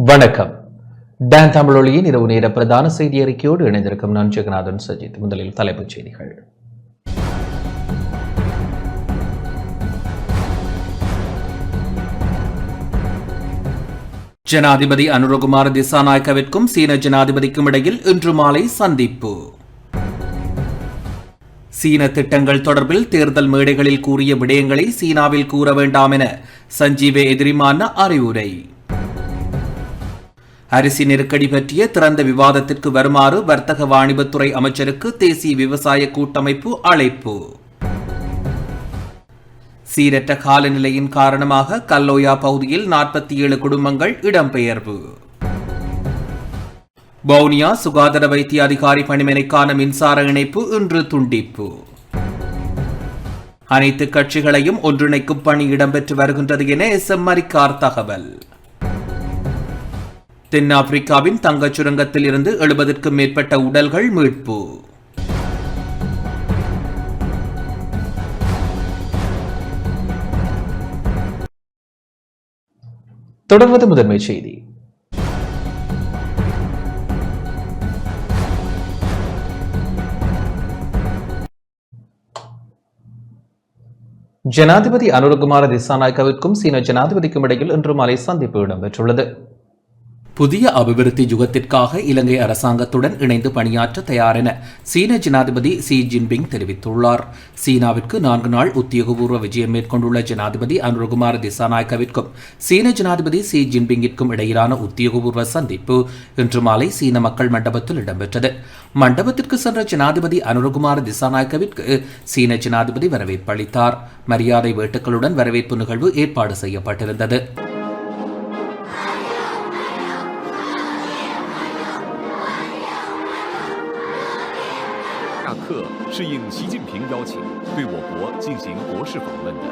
வணக்கம். டான் தமிழொலியின் இரவு நேர பிரதான செய்தி அறிக்கையோடு இணைந்திருக்கும் நான் ஜெகநாதன் சஜித். முதலில் தலைப்புச் செய்திகள். ஜனாதிபதி அனுரகுமார திசாநாயக்கவிற்கும் சீன ஜனாதிபதிக்கும் இடையில் இன்று மாலை சந்திப்பு. சீன திட்டங்கள் தொடர்பில் தேர்தல் மேடைகளில் கூறிய விடயங்களை சீனாவில் கூற வேண்டாம் என சஞ்சீவ எதிரிமான அறிவுரை. அரிசி நெருக்கடி பற்றிய திறந்த விவாதத்திற்கு வருமாறு வர்த்தக வாணிபத்துறை அமைச்சருக்கு தேசிய விவசாய கூட்டமைப்பு அழைப்பு. சீரற்ற காலநிலையின் காரணமாக கல்லோயா பகுதியில் 47 குடும்பங்கள் இடம்பெயர்வு. வவுனியா சுகாதார வைத்திய அதிகாரி பணிமனைக்கான மின்சார இணைப்பு இன்று துண்டிப்பு. அனைத்து கட்சிகளையும் ஒன்றிணைக்கும் பணி இடம்பெற்று வருகின்றது என எஸ்எம்ஆர் தகவல். தென்னாப்பிரிக்காவின் தங்கச் சுரங்கத்தில் இருந்து 70க்கும் மேற்பட்ட உடல்கள் மீட்பு. தொடர்வது முதன்மை செய்தி. ஜனாதிபதி அனுரகுமார திசாநாயக்கவிற்கும் சீன ஜனாதிபதிக்கும் இடையில் இன்று மாலை சந்திப்பு இடம்பெற்றுள்ளது. புதிய அபிவிருத்தி யுகத்திற்காக இலங்கை அரசாங்கத்துடன் இணைந்து பணியாற்ற தயார் என சீன ஜனாதிபதி ஷி ஜின்பிங் தெரிவித்துள்ளார். சீனாவிற்கு 4 நாள் உத்தியோகபூர்வ விஜயம் மேற்கொண்டுள்ள ஜனாதிபதி அனுரகுமார திசாநாயக்கவிற்கும் சீன ஜனாதிபதி ஷி ஜின்பிங்கிற்கும் இடையிலான உத்தியோகபூர்வ சந்திப்பு இன்று மாலை சீன மக்கள் மண்டபத்தில் இடம்பெற்றது. மண்டபத்திற்கு சென்ற ஜனாதிபதி அனுரகுமார திசாநாயக்கவிற்கு சீன ஜனாதிபதி வரவேற்பு அளித்தார். மரியாதை வேட்டுக்களுடன் வரவேற்பு நிகழ்வு ஏற்பாடு செய்யப்பட்டிருந்தது.是应习近平邀请对我国进行国事访问的。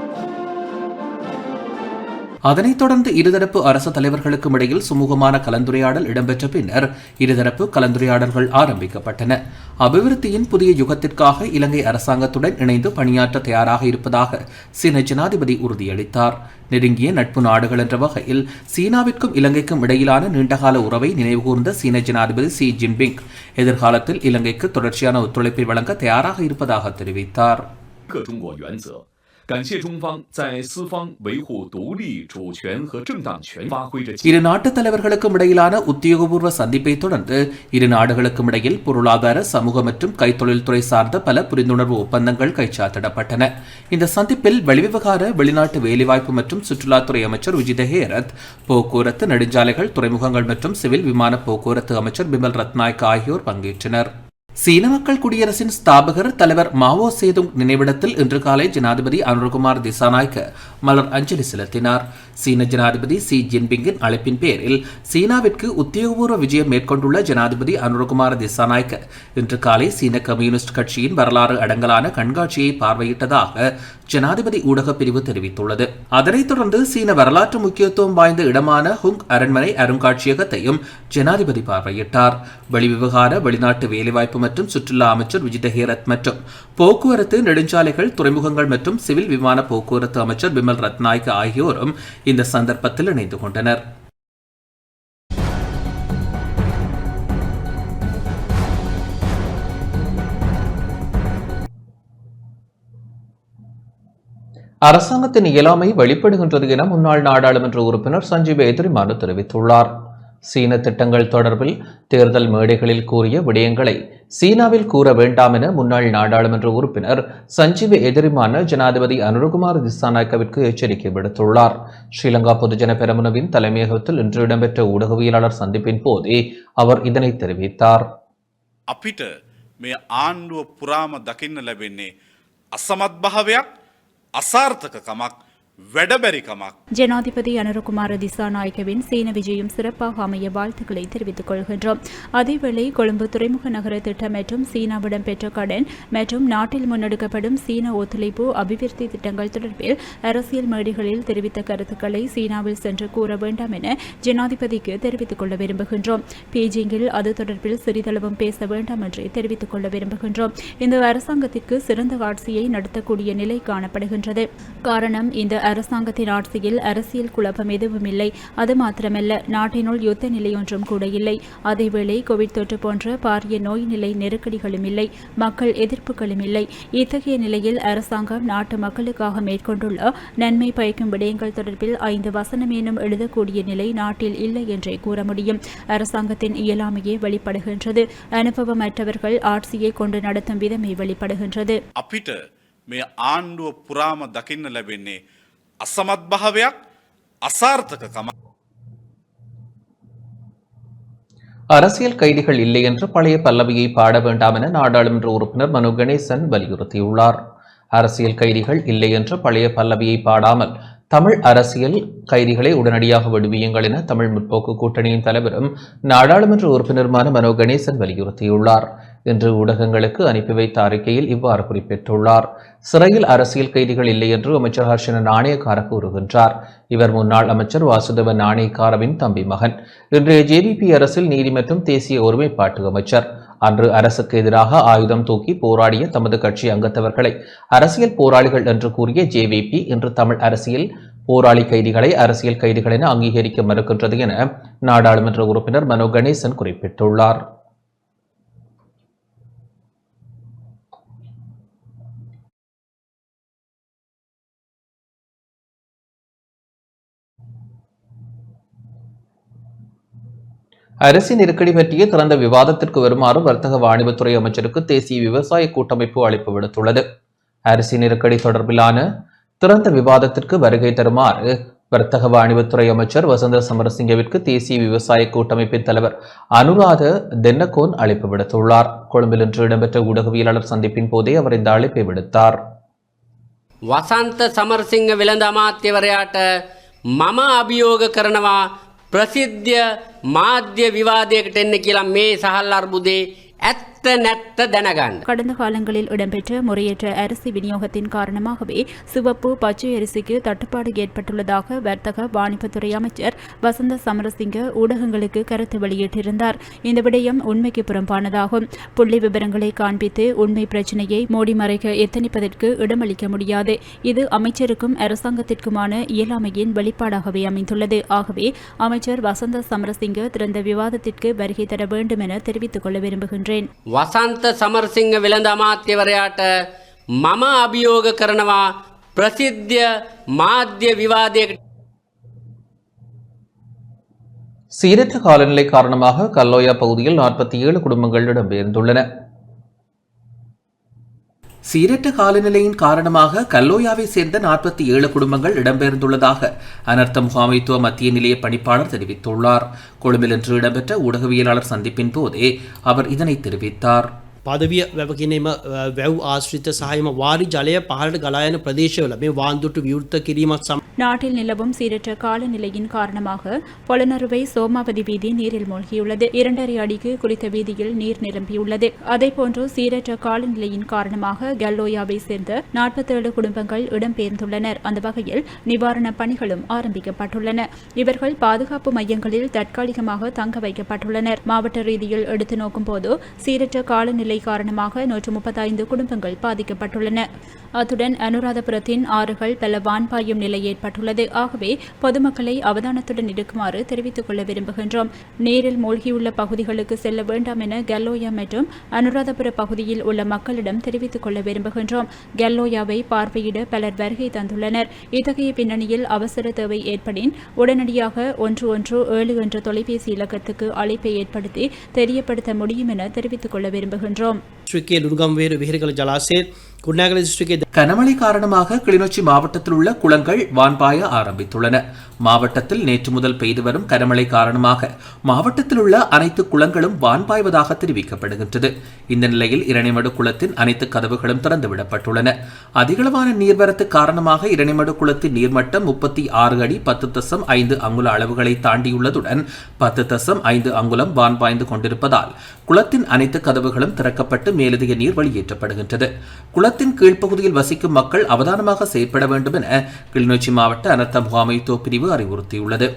அதனைத் தொடர்ந்து இருதரப்பு அரசு தலைவர்களுக்கும் இடையில் சுமூகமான கலந்துரையாடல் இடம்பெற்ற பின்னர் இருதரப்பு கலந்துரையாடல்கள் ஆரம்பிக்கப்பட்டன. அபிவிருத்தியின் புதிய யுகத்திற்காக இலங்கை அரசாங்கத்துடன் இணைந்து பணியாற்ற தயாராக இருப்பதாக சீன ஜனாதிபதி உறுதியளித்தார். நெருங்கிய நட்பு நாடுகள் என்ற வகையில் சீனாவிற்கும் இலங்கைக்கும் இடையிலான நீண்டகால உறவை நினைவுகூர்ந்த சீன ஜனாதிபதி ஷி ஜின்பிங் எதிர்காலத்தில் இலங்கைக்கு தொடர்ச்சியான ஒத்துழைப்பை வழங்க தயாராக இருப்பதாக தெரிவித்தார். இரு நாட்டு தலைவர்களுக்கும் இடையிலான உத்தியோகபூர்வ சந்திப்பை தொடர்ந்து இரு நாடுகளுக்கும் இடையில் பொருளாதார சமூக மற்றும் கைத்தொழில்துறை சார்ந்த பல புரிந்துணர்வு ஒப்பந்தங்கள் கைச்சாத்திடப்பட்டன. இந்த சந்திப்பில் வெளிவிவகார வெளிநாட்டு வேலைவாய்ப்பு மற்றும் சுற்றுலாத்துறை அமைச்சர் விஜித ஹேரத், போக்குவரத்து நெடுஞ்சாலைகள் துறைமுகங்கள் மற்றும் சிவில் விமான போக்குவரத்து அமைச்சர் பிமல் ரத்நாயக் ஆகியோர் பங்கேற்றனர். சீன மக்கள் குடியரசின் ஸ்தாபகர் தலைவர் மாவோ சேதுங் நினைவிடத்தில் இன்று காலை ஜனாதிபதி அனுரகுமார் திசாநாயக்க மலர் அஞ்சலி செலுத்தினார். சீன ஜனாதிபதி ஷி ஜின்பிங்கின் அழைப்பின் பேரில் சீனாவிற்கு உத்தியோகபூர்வ விஜயம் மேற்கொண்டுள்ள ஜனாதிபதி அனுரகுமார திசாநாயக்க இன்று காலை சீன கம்யூனிஸ்ட் கட்சியின் வரலாறு அடங்கலான கண்காட்சியை பார்வையிட்டதாக ஜனாதிபதி ஊடகப் பிரிவு தெரிவித்துள்ளது. அதனைத் தொடர்ந்து சீன வரலாற்று முக்கியத்துவம் வாய்ந்த இடமான ஹுங் அரண்மனை அருங்காட்சியகத்தையும் ஜனாதிபதி பார்வையிட்டார். வெளிவிவகார வெளிநாட்டு வேலைவாய்ப்பு மற்றும் சுற்றுலா அமைச்சர் விஜித ஹேரத் மற்றும் போக்குவரத்து நெடுஞ்சாலைகள் துறைமுகங்கள் மற்றும் சிவில் விமான போக்குவரத்து அமைச்சர் பிமல் ரத்நாயக் ஆகியோரும் இந்த சந்தர்ப்பத்தில் இணைந்து கொண்டனர். அரசாங்கத்தின் இயலாமை வெளிப்படுகின்றது என முன்னாள் நாடாளுமன்ற உறுப்பினர் சஞ்சீவ எதிரிமாறு தெரிவித்துள்ளார். சீன திட்டங்கள் தொடர்பில் தேர்தல் மேடைகளில் கூறிய விடயங்களை சீனாவில் கூற வேண்டாம் என முன்னாள் நாடாளுமன்ற உறுப்பினர் சஞ்சீவ எதிரிமான ஜனாதிபதி அனுரகுமார திசாநாயக்கவிற்கு எச்சரிக்கை விடுத்துள்ளார். ஸ்ரீலங்கா பொதுஜன பெரமுனவின் தலைமையகத்தில் இன்று இடம்பெற்ற ஊடகவியலாளர் சந்திப்பின் போதே அவர் இதனை தெரிவித்தார். අපිට මේ ආණ්ඩුව පුරාම දකින්න ලැබෙන්නේ අසමත් භාවයක්, අසාර්ථකකමක්, ஜனாதிபதி அனுரகுமார திசாநாயக்கவின் சீன விஜயம் சிறப்பாக அமைய வாழ்த்துக்களை தெரிவித்துக் கொள்கின்றோம். அதேவேளை கொழும்பு துறைமுக நகர திட்டம் மற்றும் சீனாவிடம் பெற்ற கடன் மற்றும் நாட்டில் முன்னெடுக்கப்படும் சீன ஒத்துழைப்பு அபிவிருத்தி திட்டங்கள் தொடர்பில் அரசியல் மேடைகளில் தெரிவித்த கருத்துக்களை சீனாவில் சென்று கூற வேண்டாம் என ஜனாதிபதிக்கு தெரிவித்துக் கொள்ள விரும்புகின்றோம். பீஜிங்கில் அது தொடர்பில் சிறிதளவும் பேச வேண்டாம் என்று தெரிவித்துக் கொள்ள விரும்புகின்றோம். இந்த அரசாங்கத்திற்கு சிறந்த ஆட்சியை நடத்தக்கூடிய நிலை காணப்படுகின்றது. காரணம், இந்த அரசாங்கத்தின் ஆட்சியில் அரசியல் குழப்பம் எதுவும் இல்லை. அது மாத்திரமல்ல, நாட்டினுள் யுத்த நிலையொன்றும் கூட இல்லை. அதேவேளை கோவிட் தொற்று போன்ற பாரிய நோய் நிலை நெருக்கடிகளும் இல்லை, மக்கள் எதிர்ப்புகளும் இல்லை. இத்தகைய நிலையில் அரசாங்கம் நாட்டு மக்களுக்காக மேற்கொண்டுள்ள நன்மை பயக்கும் விடயங்கள் தொடர்பில் 5 வசனமேனும் எழுதக்கூடிய நிலை நாட்டில் இல்லை என்றே கூற முடியும். அரசாங்கத்தின் இயலாமையே வெளிப்படுகின்றது. அனுபவமற்றவர்கள் ஆட்சியை கொண்டு நடத்தும் விதமே வெளிப்படுகின்றது. මේ ආණ්ඩුව පුරාම දකින්න ලැබෙන්නේ අසමත් භාවයක් අසාර්ථකකමක්. அரசியல் கைதிகள் இல்லை என்று பழைய பல்லவியை பாட வேண்டாம் என நாடாளுமன்ற உறுப்பினர் மனோ கணேசன் வலியுறுத்தியுள்ளார். அரசியல் கைதிகள் இல்லை என்று பழைய பல்லவியை பாடாமல் தமிழ் அரசியல் கைதிகளை உடனடியாக விடுவியுங்கள் என தமிழ் முற்போக்கு கூட்டணியின் தலைவரும் நாடாளுமன்ற உறுப்பினருமான மனோ கணேசன் வலியுறுத்தியுள்ளார். இன்று ஊடகங்களுக்கு அனுப்பி வைத்த அறிக்கையில் இவ்வாறு குறிப்பிட்டுள்ளார். சிறையில் அரசியல் கைதிகள் இல்லை என்று அமைச்சர் ஹர்ஷன நாணயக்கார கூறுகின்றார். இவர் முன்னாள் அமைச்சர் வாசுதேவ நாணயக்காரவின் தம்பி மகன். இன்றைய ஜேவிபி அரசில் நீதி மற்றும் தேசிய ஒருமைப்பாட்டு அமைச்சர். அன்று அரசுக்கு எதிராக ஆயுதம் தூக்கி போராடிய தமது கட்சி அங்கத்தவர்களை அரசியல் போராளிகள் என்று கூறிய ஜேவிபி இன்று தமிழ் அரசியல் போராளி கைதிகளை அரசியல் கைதிகள் என அங்கீகரிக்க மறுக்கின்றது என நாடாளுமன்ற உறுப்பினர் மனோ கணேசன் குறிப்பிட்டுள்ளார். அரிசி நெருக்கடி பற்றிய திறந்த விவாதத்திற்கு வருமாறு வர்த்தக வாணிபத்துறை அமைச்சருக்கு தேசிய விவசாய கூட்டமைப்பு அழைப்பு விடுத்துள்ளது. அரிசி நெருக்கடி தொடர்பிலான திறந்த விவாதத்திற்கு வருகை தருமாறு வர்த்தக வாணிபத்துறை அமைச்சர் வசந்த சமரசிங்கவிற்கு தேசிய விவசாய கூட்டமைப்பின் தலைவர் அனுராத தென்னகோன் அழைப்பு விடுத்துள்ளார். கொழும்பில் இன்று இடம்பெற்ற ஊடகவியலாளர் சந்திப்பின் போதே அவர் இந்த அழைப்பை விடுத்தார். වසන්ත සමරසිංහ වෙළඳ අමාත්‍යවරයාට මම අභියෝග කරනවා ප්‍රසිද්ධ මාධ්‍ය විවාදයකට එන්න කියලා මේ සහල් අර්බුදේ ඇත්ත නැත්ත දැනගන්න. கடந்த காலங்களில் இடம்பெற்ற முறையற்ற அரிசி விநியோகத்தின் காரணமாகவே சிவப்பு பச்சை அரிசிக்கு தட்டுப்பாடு ஏற்பட்டுள்ளதாக வர்த்தக வாணிபத்துறை அமைச்சர் வசந்த சமரசிங்க ஊடகங்களுக்கு கருத்து வெளியிட்டிருந்தார். இந்த விடயம் உண்மைக்கு புறம்பானதாகும். புள்ளி விவரங்களை காண்பித்து உண்மை பிரச்சினையை மூடி மறைக்க எத்தனிப்பதற்கு இடமளிக்க முடியாது. இது அமைச்சருக்கும் அரசாங்கத்திற்குமான இயலாமையின் வெளிப்பாடாகவே அமைந்துள்ளது. ஆகவே அமைச்சர் வசந்த சமரசிங்க திறந்த விவாதத்திற்கு வருகை தர வேண்டும் என தெரிவித்துக் கொள்ள விரும்புகின்றேன். වසන්ත සමරසිංහ වෙළඳ අමාත්‍යවරයාට මම අභියෝග කරනවා ප්‍රසිද්ධ මාධ්‍ය විවාදයකට. சீரற்ற காலநிலை காரணமாக கல்லோயா பகுதியில் 47 குடும்பங்கள் இடம்பெயர்ந்துள்ளன. சீரற்ற காலநிலையின் காரணமாக கல்லோயாவை சேர்ந்த 47 குடும்பங்கள் இடம்பெயர்ந்துள்ளதாக அனர்த்த முகாமைத்துவ மத்திய நிலைய பணிப்பாளர் தெரிவித்துள்ளார். கொழும்பில் இன்று இடம்பெற்ற ஊடகவியலாளர் சந்திப்பின் போதே அவர் இதனை தெரிவித்தார். පදවිය වැවකිනීම වැව් ආශ්‍රිත සහයම වාරි ජලය පහළට ගලා යන ප්‍රදේශවල මේ වාන්දුටු විවෘත කිරීමත් සමග நாட்டில் நிலவும் சீரற்ற காலநிலையின் காரணமாக பொலனறுவை சோமாவதி வீதி நீரில் மூழ்கியுள்ளது. 2.5 அடிக்கு குறித்த வீதியில் நீர் நிரம்பியுள்ளது. அதேபோன்று சீரற்ற காலநிலையின் காரணமாக கல்லோயாவை சேர்ந்த 47 குடும்பங்கள் இடம்பெயர்ந்துள்ளனர். அந்த வகையில் நிவாரணப் பணிகளும் ஆரம்பிக்கப்பட்டுள்ளன. இவர்கள் பாதுகாப்பு மையங்களில் தற்காலிகமாக தங்க வைக்கப்பட்டுள்ளனர். மாவட்ட ரீதியில் எடுத்து நோக்கும் போது சீரற்ற காலநிலை காரணமாக 135 குடும்பங்கள் பாதிக்கப்பட்டுள்ளன. அத்துடன் அனுராதபுரத்தின் ஆறுகள் பல வான்பாயும் நிலை ஏற்பட்டுள்ளது. ஆகவே பொதுமக்களை அவதானத்துடன் இருக்குமாறு தெரிவித்துக் கொள்ள விரும்புகின்றோம். நீரில் மூழ்கியுள்ள பகுதிகளுக்கு செல்ல வேண்டாம் என கல்லோயா மற்றும் அனுராதபுர பகுதியில் உள்ள மக்களிடம் தெரிவித்துக் கொள்ள விரும்புகின்றோம். கல்லோயாவை பார்வையிட பலர் வருகை தந்துள்ளனர். இத்தகைய பின்னணியில் அவசர தேவை ஏற்படின் உடனடியாக 117 என்ற தொலைபேசி இலக்கத்துக்கு அழைப்பை ஏற்படுத்தி தெரியப்படுத்த முடியும் என தெரிவித்துக் கொள்ள விரும்புகின்றோம். கனமழை காரணமாக கிளிநொச்சி மாவட்டத்தில் உள்ள குளங்கள் வான்பாய ஆரம்பித்துள்ளன. மாவட்டத்தில் நேற்று முதல் பெய்து வரும் கனமழை காரணமாக மாவட்டத்தில் உள்ள அனைத்து குளங்களும் வான்பாய்வதாக தெரிவிக்கப்படுகின்றது. இந்த நிலையில் இரணிமடு குளத்தின் அனைத்து கதவுகளும் திறந்துவிடப்பட்டுள்ளன. அதிகளவான நீர்வரத்து காரணமாக இரணிமடு குளத்தின் நீர்மட்டம் 36 அடி 10.5 அங்குல அளவுகளை தாண்டியுள்ளதுடன் 10.5 அங்குலம் வான்பாய்ந்து கொண்டிருப்பதால் குளத்தின் அனைத்து கதவுகளும் திறக்கப்பட்டு மேலதிக நீர் வெளியேற்றப்படுகின்றது. குளத்தின் கீழ்ப்பகுதியில் வசிக்கும் மக்கள் அவதானமாக செயற்பட வேண்டும் என கிளிநொச்சி மாவட்ட அனர்த்த முகாமைத்துவ பிரிவு அறிவுறுத்தியுள்ளது.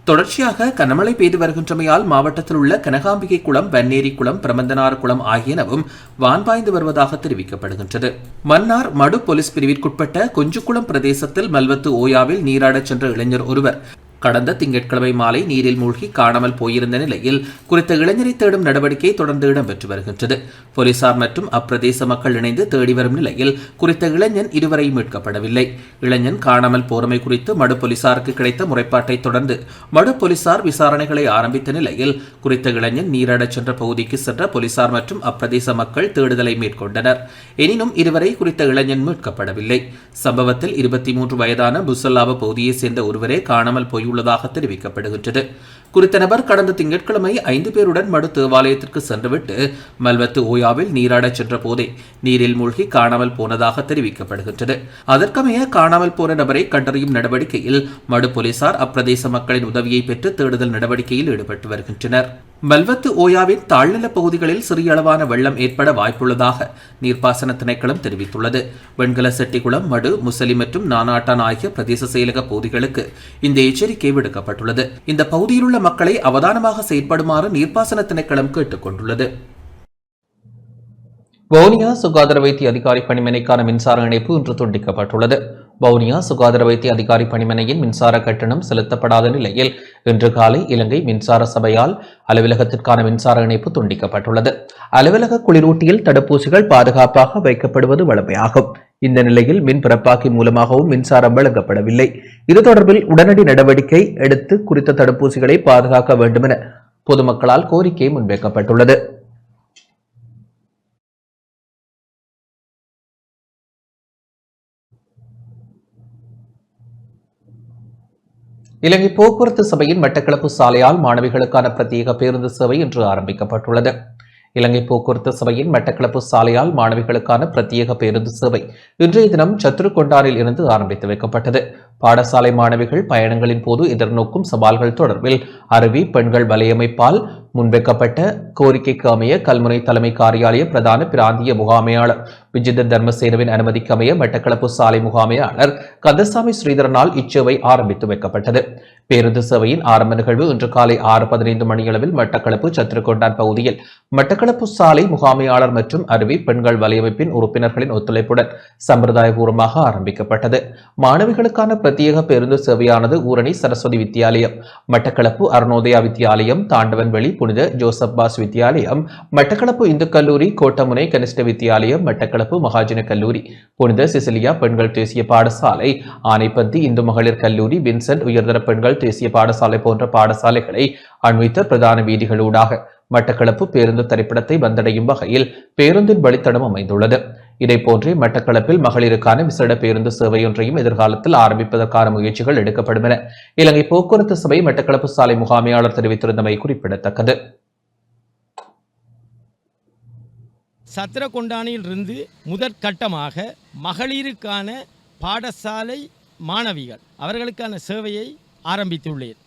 தொடர்ச்சியாக கனமழை பெய்து வருகின்றமையால் மாவட்டத்தில் உள்ள கனகாம்பிகை குளம், வன்னேரி குளம், பிரமந்தனார் குளம் ஆகியனவும் வான்பாய்ந்து வருவதாக தெரிவிக்கப்படுகின்றது. மன்னார் மடு போலீஸ் பிரிவிற்குட்பட்ட கொஞ்சுக்குளம் பிரதேசத்தில் மல்வத்து ஓயாவில் நீராடச் சென்ற இளைஞர் ஒருவர் கடந்த திங்கட்கிழமை மாலை நீரில் மூழ்கி காணாமல் போயிருந்த நிலையில் குறித்த இளைஞரை தேடும் நடவடிக்கை தொடர்ந்து இடம்பெற்று வருகின்றது. போலீசார் மற்றும் அப்பிரதேச மக்கள் இணைந்து தேடி வரும் நிலையில் குறித்த இளைஞன் இதுவரை மீட்கப்படவில்லை. இளைஞன் காணாமல் போறமை குறித்து மடு போலீசாருக்கு கிடைத்த முறைப்பாட்டை தொடர்ந்து மடு போலீசார் விசாரணைகளை ஆரம்பித்த நிலையில் குறித்த இளைஞன் நீராடச் சென்ற பகுதிக்கு சென்ற போலீசார் மற்றும் அப்பிரதேச மக்கள் தேடுதலை மேற்கொண்டனர். எனினும் இதுவரை குறித்த இளைஞன் மீட்கப்படவில்லை. சம்பவத்தில் 23 வயதான புசல்லாவ பகுதியைச் சேர்ந்த ஒருவரே காணாமல் போய் உள்ளதாக தெரிவிக்கப்படுகின்றது. குறித்த நபர் கடந்த திங்கட்கிழமை 5 பேருடன் மடு தேவாலயத்திற்கு சென்றுவிட்டு மல்வத்து ஓயாவில் நீராடச் சென்ற போதே நீரில் மூழ்கி காணாமல் போனதாக தெரிவிக்கப்படுகின்றது. அதற்கமைய காணாமல் போன நபரை கண்டறியும் நடவடிக்கையில் மடு போலீசார் அப்பிரதேச மக்களின் உதவியை பெற்று தேடுதல் நடவடிக்கையில் ஈடுபட்டு வருகின்றனர். மல்வத்து ஓயாவின் தாழ்நில பகுதிகளில் சிறிய அளவான வெள்ளம் ஏற்பட வாய்ப்புள்ளதாக நீர்ப்பாசன திணைக்களம் தெரிவித்துள்ளது. வெண்கல செட்டிக்குளம், மடு, முசலி மற்றும் நானாட்டான் ஆகிய பிரதேச செயலக பகுதிகளுக்கு இந்த எச்சரிக்கை விடுக்கப்பட்டுள்ளது. இந்த பகுதியில் உள்ள மக்களை அவதானமாக செயற்படுமாறு நீர்ப்பாசன திணைக்களம் கேட்டுக் கொண்டுள்ளது. வவுனியா சுகாதார வைத்திய அதிகாரி பணிமனைக்கான மின்சார இணைப்பு இன்று துண்டிக்கப்பட்டுள்ளது. வவுனியா சுகாதார வைத்திய அதிகாரி பணிமனையின் மின்சார கட்டணம் செலுத்தப்படாத நிலையில் இன்று காலை இலங்கை மின்சார சபையால் அலுவலகத்திற்கான மின்சார இணைப்பு துண்டிக்கப்பட்டுள்ளது. அலுவலக குளிரூட்டியில் தடுப்பூசிகள் பாதுகாப்பாக வைக்கப்படுவது வழமையாகும். இந்த நிலையில் மின் பிறப்பாக்கி மூலமாகவும் மின்சாரம் வழங்கப்படவில்லை. இது தொடர்பில் உடனடி நடவடிக்கை எடுத்து குறித்த தடுப்பூசிகளை பாதுகாக்க வேண்டும் என பொதுமக்களால் கோரிக்கை முன்வைக்கப்பட்டுள்ளது. இலங்கை போக்குவரத்து சபையின் மட்டக்களப்பு சாலையால் மாணவிகளுக்கான பிரத்யேக பேருந்து சேவை இன்று ஆரம்பிக்கப்பட்டுள்ளது. இலங்கை போக்குவரத்து சபையின் மட்டக்களப்பு சாலையால் மாணவிகளுக்கான பிரத்யேக பேருந்து சேவை இன்றைய தினம் சத்துருக்கொண்டானில் இருந்து ஆரம்பித்து வைக்கப்பட்டது. பாடசாலை மாணவிகள் பயணங்களின் போது எதிர்நோக்கும் சவால்கள் தொடர்பில் அருவி பெண்கள் வலையமைப்பால் முன்வைக்கப்பட்ட கோரிக்கைக்கு அமைய கல்முனை தலைமை காரியாலய பிரதான பிராந்திய முகாமையாளர் விஜித தர்மசேனவின் அனுமதிக்கு அமைய மட்டக்களப்பு சாலை முகாமையாளர் கந்தசாமி ஸ்ரீதரனால் இச்சேவை ஆரம்பித்து வைக்கப்பட்டது. பேருந்து சேவையின் ஆரம்ப நிகழ்வு இன்று காலை 6:15 மணியளவில் மட்டக்களப்பு சத்திரக்கொண்டான் பகுதியில் மட்டக்களப்பு சாலை முகாமையாளர் மற்றும் அருவி பெண்கள் வலையமைப்பின் உறுப்பினர்களின் ஒத்துழைப்புடன் சம்பிரதாயபூர்வமாக ஆரம்பிக்கப்பட்டது. மாணவிகளுக்கான பிரத்யேக பேருந்து சேவையானது ஊரணி சரஸ்வதி வித்தியாலயம், மட்டக்களப்பு அருணோதயா வித்தியாலயம், தாண்டவன்வெளி புனித ஜோசப் பாஸ் வித்தியாலயம், மட்டக்களப்பு இந்து கல்லூரி, கோட்டமுனை கனிஷ்ட வித்தியாலயம், மட்டக்களப்பு மகாஜன கல்லூரி, புனித சிசிலியா பெண்கள் தேசிய பாடசாலை, ஆனைப்பந்தி இந்து மகளிர் கல்லூரி, வின்சென்ட் உயர்தர பெண்கள் தேசிய பாடசாலை போன்ற பாடசாலைகளை அண்மித்த பிரதான வீதிகளூடாக மட்டக்களப்பு பேருந்து தரிப்பிடத்தை வந்தடையும் வகையில் பேருந்தின் வழித்தடம் அமைந்துள்ளது. இதேபோன்றே மட்டக்களப்பில் மகளிருக்கான விசேட பேருந்து சேவையொன்றையும் எதிர்காலத்தில் ஆரம்பிப்பதற்கான முயற்சிகள் எடுக்கப்படும் என இலங்கை போக்குவரத்து சபை மட்டக்களப்பு சாலை முகாமையாளர் தெரிவித்திருந்தமை குறிப்பிடத்தக்கது. சத்திரக்கொண்டானில் இருந்து முதற்கட்டமாக மகளிருக்கான பாடசாலை மாணவிகள் அவர்களுக்கான சேவையை ஆரம்பித்துள்ளேன்.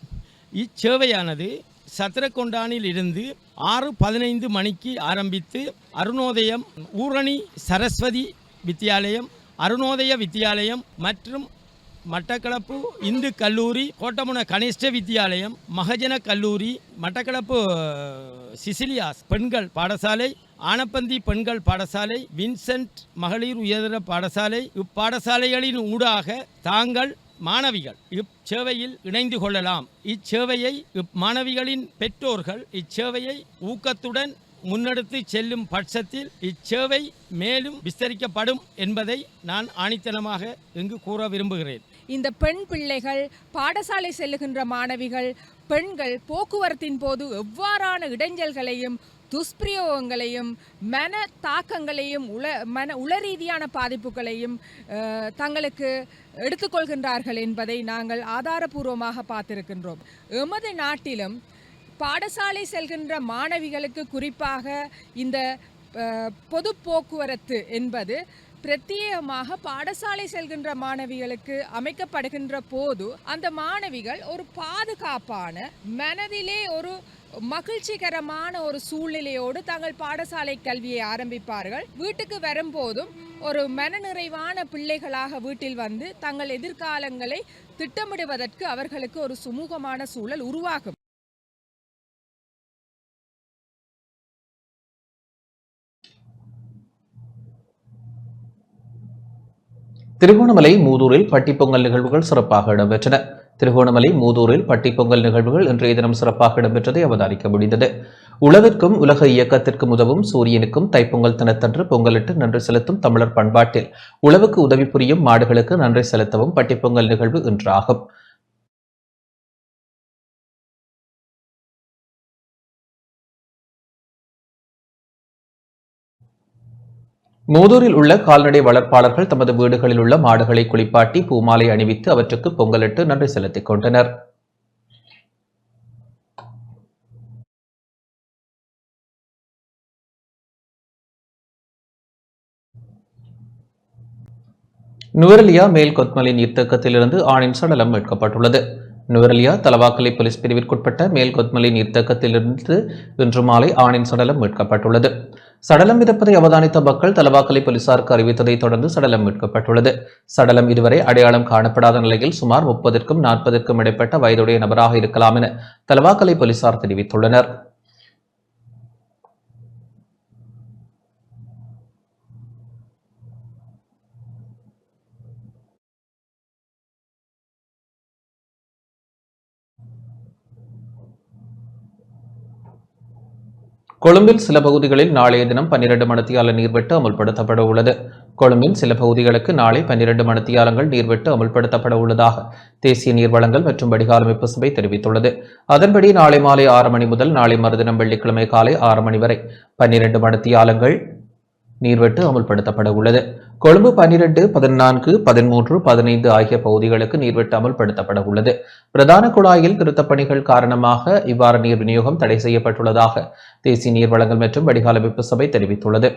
இச்சேவையானது சத்திரக்கொண்டானில் இருந்து 6:15 மணிக்கு ஆரம்பித்து அருணோதயம், ஊரணி சரஸ்வதி வித்தியாலயம், அருணோதய வித்தியாலயம் மற்றும் மட்டக்களப்பு இந்து கல்லூரி, கோட்டமுன கனிஷ்ட வித்தியாலயம், மகஜன கல்லூரி, மட்டக்களப்பு சிசிலியாஸ் பெண்கள் பாடசாலை, ஆனப்பந்தி பெண்கள் பாடசாலை, வின்சென்ட் மகளிர் உயர்தர பாடசாலை, இப்பாடசாலைகளின் ஊடாக தாங்கள் மாணவிகள் இச்சேவையில் இணைந்து கொள்ளலாம். இச்சேவையை மாணவிகளின் பெற்றோர்கள் இச்சேவையை ஊக்கத்துடன் முன்னெடுத்து செல்லும் பட்சத்தில் இச்சேவை மேலும் விஸ்தரிக்கப்படும் என்பதை நான் ஆணித்தனமாக இங்கு கூற விரும்புகிறேன். இந்த பெண் பிள்ளைகள், பாடசாலை செல்லுகின்ற மாணவிகள், பெண்கள் போக்குவரத்தின் போது எவ்வாறான இடைஞ்சல்களையும் துஷ்பிரயோகங்களையும் மன தாக்கங்களையும் உளரீதியான பாதிப்புகளையும் தங்களுக்கு எடுத்துக்கொள்கின்றார்கள் என்பதை நாங்கள் ஆதாரபூர்வமாக பார்த்திருக்கின்றோம். எமது நாட்டிலும் பாடசாலை செல்கின்ற மாணவிகளுக்கு குறிப்பாக இந்த பொது போக்குவரத்து என்பது பிரத்யேகமாக பாடசாலை செல்கின்ற மாணவிகளுக்கு அமைக்கப்படுகின்ற போது அந்த மாணவிகள் ஒரு பாதுகாப்பான மனதிலே ஒரு மகிழ்ச்சிகரமான ஒரு சூழ்நிலையோடு தங்கள் பாடசாலை கல்வியை ஆரம்பிப்பார்கள். வீட்டுக்கு வரும்போதும் ஒரு மனநிறைவான பிள்ளைகளாக வீட்டில் வந்து தங்கள் எதிர்காலங்களை திட்டமிடுவதற்கு அவர்களுக்கு ஒரு சுமூகமான சூழல் உருவாகும். திருகோணமலை மூதூரில் பட்டிப்பொங்கல் நிகழ்வுகள் சிறப்பாக இடம்பெற்றன. திருகோணமலை மூதூரில் பட்டிப்பொங்கல் நிகழ்வுகள் இன்றைய தினம் சிறப்பாக இடம்பெற்றதை அவதானிக்க முடிந்தது. உழவிற்கும் உலக இயக்கத்திற்கும் உதவும் சூரியனுக்கும் தைப்பொங்கல் தினத்தன்று பொங்கலிட்டு நன்றி செலுத்தும் தமிழர் பண்பாட்டில் உழவுக்கு உதவி புரியும் மாடுகளுக்கு நன்றி செலுத்தவும் பட்டிப்பொங்கல் நிகழ்வு இன்றாகும். மூதூரில் உள்ள கால்நடை வளர்ப்பாளர்கள் தமது வீடுகளில் உள்ள மாடுகளை குளிப்பாட்டி பூமாலை அணிவித்து அவற்றுக்கு பொங்கலிட்டு நன்றி செலுத்திக் கொண்டனர். நுவரெலியா மேல் கொத்மலை நீர்த்தேக்கத்திலிருந்து ஆணின் சடலம் மீட்கப்பட்டுள்ளது. நுவரெலியா தலவாக்கலை போலீஸ் பிரிவிற்குட்பட்ட மேல் கொத்மலை நீர்த்தேக்கத்திலிருந்து இன்று மாலை ஆணின் சடலம் மீட்கப்பட்டுள்ளது. சடலம் மிதப்பதை அவதானித்த மக்கள் தலவாக்கலை போலீசாருக்கு அறிவித்ததை தொடர்ந்து சடலம் மீட்கப்பட்டுள்ளது. சடலம் இதுவரை அடையாளம் காணப்படாத நிலையில் சுமார் 30க்கும் 40க்கும் இடைப்பட்ட வயதுடைய நபராக இருக்கலாம் என தலவாக்கலை போலீசார் தெரிவித்துள்ளனர். கொழும்பில் சில பகுதிகளில் நாளைய தினம் 12 மணித்தியால நீர்வெட்டு அமுல்படுத்தப்பட உள்ளது. கொழும்பின் சில பகுதிகளுக்கு நாளை 12 மணித்தியாலங்கள் நீர்வெட்டு அமுல்படுத்தப்பட உள்ளதாக தேசிய நீர்வளங்கள் மற்றும் வடிகாலமைப்பு சபை தெரிவித்துள்ளது. அதன்படி நாளை மாலை 6 மணி முதல் நாளை மறுதினம் வெள்ளிக்கிழமை காலை 6 மணி வரை 12 மணித்தியாலங்கள் நீர்வெட்டு அமுல்படுத்தப்பட உள்ளது. கொழும்பு 12, 14, 13, 15 ஆகிய பகுதிகளுக்கு நீர்வெட்டு அமுல்படுத்தப்பட உள்ளது. பிரதான குழாயில் திருத்தப் பணிகள் காரணமாக இவ்வாறு நீர் விநியோகம் தடை செய்யப்பட்டுள்ளதாக தேசிய நீர்வளங்கள் மற்றும் வடிகாலமைப்பு சபை தெரிவித்துள்ளது.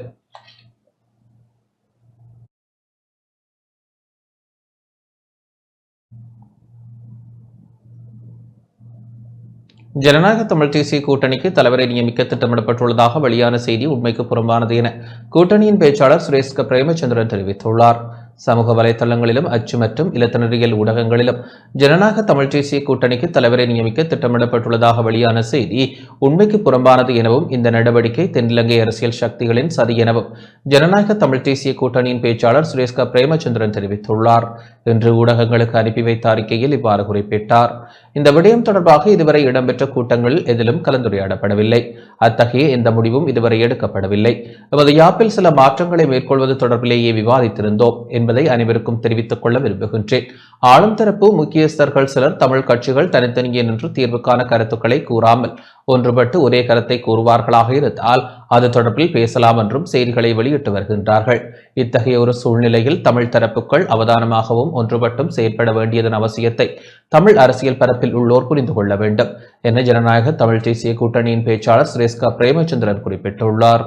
ஜனநாயக தமிழ் தேசிய கூட்டணிக்கு தலைவரை நியமிக்க திட்டமிடப்பட்டுள்ளதாக வெளியான செய்தி உண்மைக்கு புறம்பானது என கூட்டணியின் பேச்சாளர் சுரேஷ் பிரேமச்சந்திரன் தெரிவித்துள்ளார். சமூக வலைதளங்களிலும் அச்சு மற்றும் இலத்தினரியல் ஊடகங்களிலும் ஜனநாயக தமிழ் தேசிய கூட்டணிக்கு தலைவரை நியமிக்க திட்டமிடப்பட்டுள்ளதாக வெளியான செய்தி உண்மைக்கு புறம்பானது எனவும் இந்த நடவடிக்கை தென்னிலங்கை அரசியல் சக்திகளின் சதி எனவும் ஜனநாயக தமிழ் தேசிய கூட்டணியின் பேச்சாளர் சுரேஷ் பிரேமச்சந்திரன் தெரிவித்துள்ளார். இன்று ஊடகங்களுக்கு அனுப்பி வைத்த அறிக்கையில் இவ்வாறு குறிப்பிட்டார். இந்த விடயம் தொடர்பாக இதுவரை இடம்பெற்ற கூட்டங்களில் எதிலும் கலந்துரையாடப்படவில்லை. அத்தகைய எந்த முடிவும் இதுவரை எடுக்கப்படவில்லை. எமது யாப்பில் சில மாற்றங்களை மேற்கொள்வது தொடர்பிலேயே விவாதித்திருந்தோம் என்பதை அனைவருக்கும் தெரிவித்துக் கொள்ள விரும்புகின்றேன். ஆளும் தரப்பு முக்கியஸ்தர்கள் சிலர் தமிழ் கட்சிகள் தனித்தனியே நின்று தீர்வுக்கான கருத்துக்களை கூறாமல் ஒன்றுபட்டு ஒரே கருத்தை கூறுவார்களாக இருந்தால் அது தொடர்பில் பேசலாம் என்றும் செய்திகளை வெளியிட்டு வருகின்றார்கள். இத்தகைய ஒரு சூழ்நிலையில் தமிழ் தரப்புகள் அவதானமாகவும் ஒன்றுபட்டும் செயற்பட வேண்டியதன் அவசியத்தை தமிழ் அரசியல் பரப்பில் உள்ளோர் புரிந்து கொள்ள வேண்டும் என ஜனநாயக தமிழ் தேசிய கூட்டணியின் பேச்சாளர் சுரேஷ் பிரேமச்சந்திரன் குறிப்பிட்டுள்ளார்.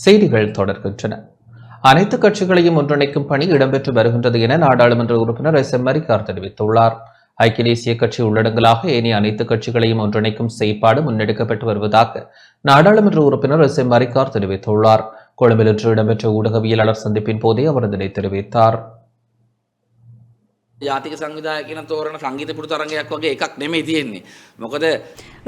செய்திகள் தொடர்கின்றன. அனைத்து கட்சிகளையும் ஒன்றிணைக்கும் பணி இடம்பெற்று வருகின்றது என நாடாளுமன்ற உறுப்பினர் எஸ். எம். மரிக்கார் தெரிவித்துள்ளார். ஐக்கிய தேசிய கட்சி உள்ளடங்கலாக ஏனைய அனைத்து கட்சிகளையும் ஒன்றிணைக்கும் செயற்பாடு முன்னெடுக்கப்பட்டு வருவதாக நாடாளுமன்ற உறுப்பினர் எஸ். எம். மரிக்கார் தெரிவித்துள்ளார். கொழும்பில் இன்று இடம்பெற்ற ஊடகவியலாளர் சந்திப்பின் போதே அவர் இதனை தெரிவித்தார். ජාතික සංවිධායක කියන තෝරන සංගීත පුරුදු තරංගයක් වගේ එකක් නෙමෙයි තියෙන්නේ. මොකද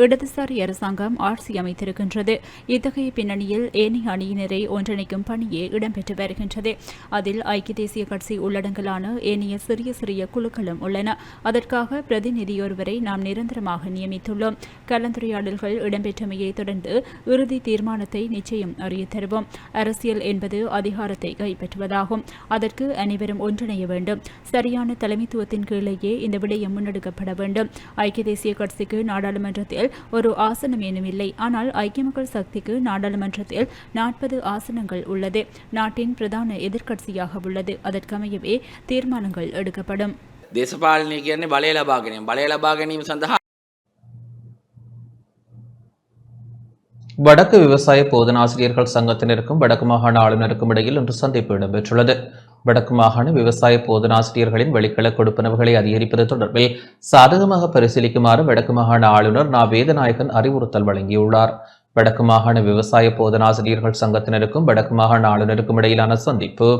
இடதுசாரி அரசாங்கம் ஆட்சி அமைத்திருக்கின்றது. இத்தகைய பின்னணியில் ஏனைய அணியினரை ஒன்றிணைக்கும் பணியே இடம்பெற்று வருகின்றது. அதில் ஐக்கிய தேசிய கட்சி உள்ளடங்கலான ஏனைய சிறிய சிறிய குழுக்களும் உள்ளன. அதற்காக பிரதிநிதியொருவரை நாம் நிரந்தரமாக நியமித்துள்ளோம். கலந்துரையாடல்கள் இடம்பெற்றமையை தொடர்ந்து இறுதி தீர்மானத்தை நிச்சயம் அறிய தருவோம். அரசியல் என்பது அதிகாரத்தை கைப்பற்றுவதாகும். அதற்கு அனைவரும் ஒன்றிணைய வேண்டும். சரியான தலைமைத்துவத்தின் கீழேயே இந்த விடயம் முன்னெடுக்கப்பட வேண்டும். ஐக்கிய தேசிய கட்சிக்கு நாடாளுமன்றத்தில் ஒரு ஆசனம் ஏனும் இல்லை. ஆனால் ஐக்கிய மக்கள் சக்திக்கு நாடாளுமன்றத்தில் 40 ஆசனங்கள் உள்ளது. நாட்டின் பிரதான எதிர்க்கட்சியாக உள்ளது. அதற்கமையவே தீர்மானங்கள் எடுக்கப்படும். දේශපාලනය කියන්නේ බලය ලබා ගැනීම. බලය ලබා ගැනීම සඳහා வடக்கு விவசாய போதனாசிரியர்கள் சங்கத்தினருக்கும் வடக்கு மாகாண ஆளுநருக்கும் இடையில் இன்று சந்திப்பு இடம்பெற்றுள்ளது. வடக்கு மாகாண விவசாய போதனாசிரியர்களின் வெளிக்கள கொடுப்பனவுகளை அதிகரிப்பது தொடர்பில் சாதகமாக பரிசீலிக்குமாறு வடக்கு மாகாண ஆளுநர் நா. வேதநாயகன் அறிவுறுத்தல் வழங்கியுள்ளார். வடக்கு மாகாண விவசாய போதனாசிரியர்கள் சங்கத்தினருக்கும் வடக்கு மாகாண ஆளுநருக்கும் இடையிலான சந்திப்பு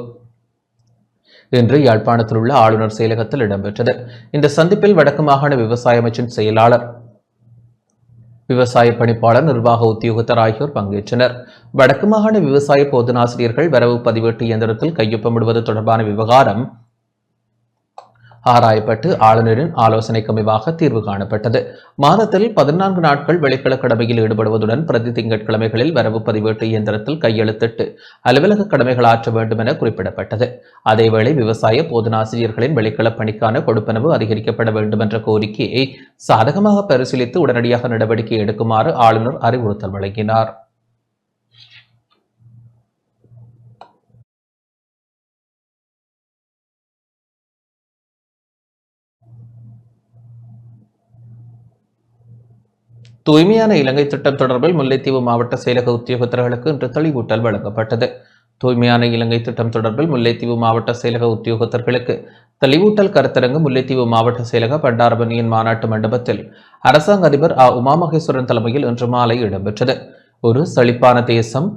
இன்று யாழ்ப்பாணத்தில் உள்ள ஆளுநர் செயலகத்தில் இடம்பெற்றது. இந்த சந்திப்பில் வடக்கு மாகாண விவசாய அமைச்சின் செயலாளர், விவசாய பணிப்பாளர், நிர்வாக உத்தியோகத்தர் ஆகியோர் பங்கேற்றனர். வடக்கு மாகாண விவசாய போதனாசிரியர்கள் வரவு பதிவேட்டு இயந்திரத்தில் கையொப்பமிடுவது தொடர்பான விவகாரம் ஆராயப்பட்டு ஆளுநரின் ஆலோசனைக்கு அமைவாக தீர்வு காணப்பட்டது. மாதத்தில் 14 நாட்கள் வெளிக்கள கடமையில் ஈடுபடுவதுடன் பிரதி திங்கட்கிழமைகளில் வரவு பதிவேட்டு இயந்திரத்தில் கையெழுத்திட்டு அலுவலக கடமைகள் ஆற்ற வேண்டும் என குறிப்பிடப்பட்டது. அதேவேளை விவசாய போதனாசிரியர்களின் வெளிக்கள பணிக்கான கொடுப்பனவு அதிகரிக்கப்பட வேண்டும் என்ற கோரிக்கையை சாதகமாக பரிசீலித்து உடனடியாக நடவடிக்கை எடுக்குமாறு ஆளுநர் அறிவுறுத்தல் வழங்கினார். தூய்மையான இலங்கை திட்டம் தொடர்பில் முல்லைத்தீவு மாவட்ட செயலக உத்தியோகத்தர்களுக்கு இன்று தெளிவூட்டல் வழங்கப்பட்டது. தூய்மையான இலங்கை திட்டம் தொடர்பில் முல்லைத்தீவு மாவட்ட செயலக உத்தியோகத்தர்களுக்கு தெளிவூட்டல் கருத்தரங்கு முல்லைத்தீவு மாவட்ட செயலக பண்டாரவணியின் மாநாட்டு மண்டபத்தில் அரசாங்க அதிபர் உமாமகேஸ்வரன் தலைமையில் இன்று மாலை இடம்பெற்றது. ஒரு செழிப்பான தேசம்,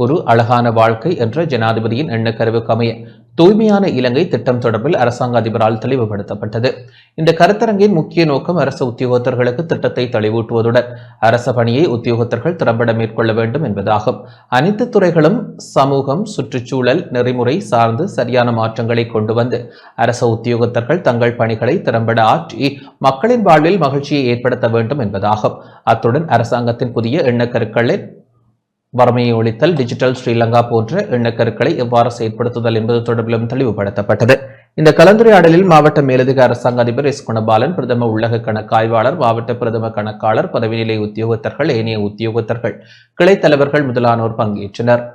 ஒரு அழகான வாழ்க்கை என்ற ஜனாதிபதியின் எண்ணக்கருவுக்கு அமைய தூய்மையான இலங்கை திட்டம் தொடர்பில் அரசாங்க அதிபரால் தெளிவுபடுத்தப்பட்டது. இந்த கருத்தரங்கின் முக்கிய நோக்கம் அரசு உத்தியோகத்தர்களுக்கு திட்டத்தை தெளிவூட்டுவதுடன் அரச பணியை உத்தியோகத்தர்கள் திறம்பட மேற்கொள்ள வேண்டும் என்பதாகும். அனைத்து துறைகளும் சமூகம், சுற்றுச்சூழல், நெறிமுறை சார்ந்து சரியான மாற்றங்களை கொண்டு வந்து அரச உத்தியோகத்தர்கள் தங்கள் பணிகளை திறம்பட ஆற்றி மக்களின் வாழ்வில் மகிழ்ச்சியை ஏற்படுத்த வேண்டும் என்பதாகும். அத்துடன் அரசாங்கத்தின் புதிய எண்ணக்கருக்களை வறுமையை ஒழித்தல், டிஜிட்டல் ஸ்ரீலங்கா போன்ற எண்ணக்கருக்களை எவ்வாறு செயற்படுத்துதல் என்பது தொடர்பிலும் தெளிவுபடுத்தப்பட்டது. இந்த கலந்துரையாடலில் மாவட்ட மேலதிக அரசாங்க அதிபர் எஸ். குணபாலன், பிரதம உள்ளக கணக்காய்வாளர், மாவட்ட பிரதம கணக்காளர், பதவிநிலை உத்தியோகத்தர்கள், ஏனைய உத்தியோகத்தர்கள், கிளைத் தலைவர்கள் முதலானோர் பங்கேற்றனர்.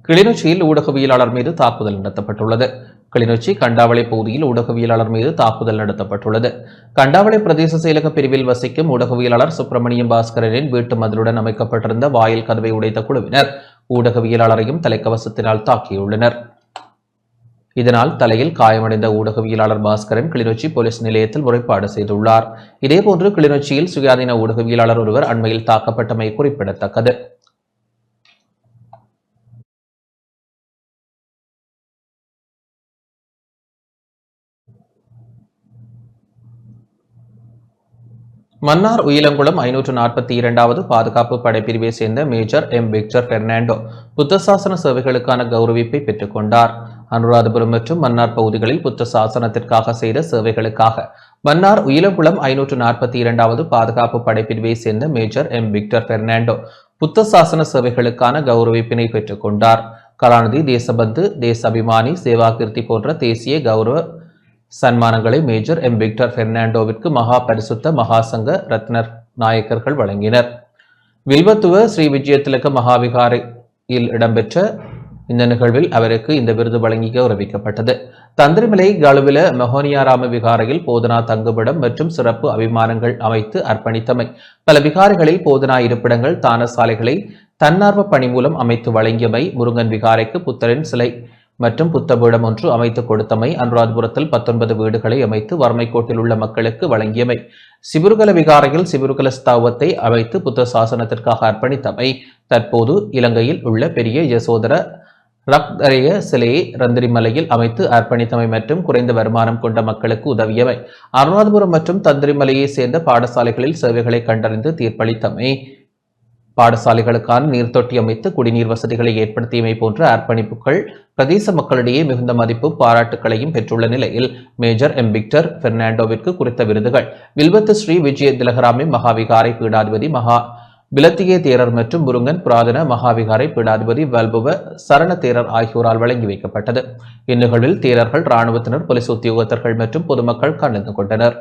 கிளிநொச்சியில் ஊடகவியலாளர் மீது தாக்குதல் நடத்தப்பட்டுள்ளது. கிளிநொச்சி கண்டாவளை பகுதியில் ஊடகவியலாளர் மீது தாக்குதல் நடத்தப்பட்டுள்ளது. கண்டாவளை பிரதேச செயலக பிரிவில் வசிக்கும் ஊடகவியலாளர் சுப்பிரமணியம் பாஸ்கரனின் வீட்டு மதிலுடன் அமைக்கப்பட்டிருந்த வாயில் கதவை உடைத்த குழுவினர் ஊடகவியலாளரையும் தலைக்கவசத்தினால் தாக்கியுள்ளனர். இதனால் தலையில் காயமடைந்த ஊடகவியலாளர் பாஸ்கரன் கிளிநொச்சி போலீஸ் நிலையத்தில் முறைப்பாடு செய்துள்ளார். இதேபோன்று கிளிநொச்சியில் சுயாதீன ஊடகவியலாளர் ஒருவர் அண்மையில் தாக்கப்பட்டமை குறிப்பிடத்தக்கது. மன்னார் உயிலங்குளம் 542வது பாதுகாப்பு படைப்பிரிவை சேர்ந்த மேஜர் எம். விக்டர் பெர்னாண்டோ புத்த சாசன சேவைகளுக்கான கௌரவிப்பை பெற்றுக் கொண்டார். அனுராதபுரம் மற்றும் மன்னார் பகுதிகளில் புத்த சாசனத்திற்காக செய்த சேவைகளுக்காக மன்னார் உயிலங்குளம் 542வது பாதுகாப்பு படைப்பிரிவை சேர்ந்த மேஜர் எம். விக்டர் பெர்னாண்டோ புத்த சாசன சேவைகளுக்கான கௌரவிப்பினை பெற்றுக் கொண்டார். கலாநிதி, தேசபந்து, தேச அபிமானி, சேவாகிருதி போன்ற தேசிய கௌரவ சன்மானங்களை மேஜர் எம். விக்டர் பெர்னாண்டோவிற்கு மகா பரிசுத்த மகாசங்க ரத்னர் நாயக்கர்கள் வழங்கினர். வில்வத்துவ ஸ்ரீ விஜயதிலக மகாவிகாரையில் இடம்பெற்ற இந்த நிகழ்வில் அவருக்கு இந்த விருது வழங்கி கௌரவிக்கப்பட்டது. தந்திரிமலை கழுவில மொஹோனியாராம விகாரையில் போதனா தங்குமிடம் மற்றும் சிறப்பு அபிமானங்கள் அமைத்து அர்ப்பணித்தமை, பல விகாரைகளில் போதனா இருப்பிடங்கள், தான சாலைகளை தன்னார்வ பணி மூலம் அமைத்து வழங்கியமை, முருங்கன் விகாரைக்கு புத்தரின் சிலை மற்றும் புத்தபீடம் ஒன்று அமைத்து கொடுத்தமை, அனுராதபுரத்தில் 19 வீடுகளை அமைத்து வறுமைக்கோட்டில் உள்ள மக்களுக்கு வழங்கியமை, சிபுருகல விகாரையில் சிபுருகல ஸ்தாவத்தை அமைத்து புத்த சாசனத்திற்காக அர்ப்பணித்தமை, தற்போது இலங்கையில் உள்ள பெரிய யசோதர ரக்தரைய சிலையை ரந்திரிமலையில் அமைத்து அர்ப்பணித்தமை மற்றும் குறைந்த வருமானம் கொண்ட மக்களுக்கு உதவியமை, அனுராதபுரம் மற்றும் தந்திரிமலையை சேர்ந்த பாடசாலைகளில் சேவைகளை கண்டறிந்து தீர்ப்பளித்தமை, பாடசாலைகளுக்கான நீர்த்தொட்டி அமைத்து குடிநீர் வசதிகளை ஏற்படுத்தியமை போன்ற அர்ப்பணிப்புகள் பிரதேச மக்களிடையே மிகுந்த மதிப்பு பாராட்டுகளையும் பெற்றுள்ள நிலையில் மேஜர் எம். விக்டர் பெர்னாண்டோவிற்கு குறித்த விருதுகள் வில்வத்து ஸ்ரீ விஜய திலகராமி மகாவிகாரை பீடாதிபதி மகா பிலத்தியே தேரர் மற்றும் முருங்கன் புராதன மகாவிகாரை பீடாதிபதி வல்புவ சரண தேரர் ஆகியோரால் வழங்கி வைக்கப்பட்டது. இந்நிகழ்வில் தேரர்கள், இராணுவத்தினர், போலீஸ் உத்தியோகத்தர்கள் மற்றும் பொதுமக்கள் கலந்து கொண்டனர்.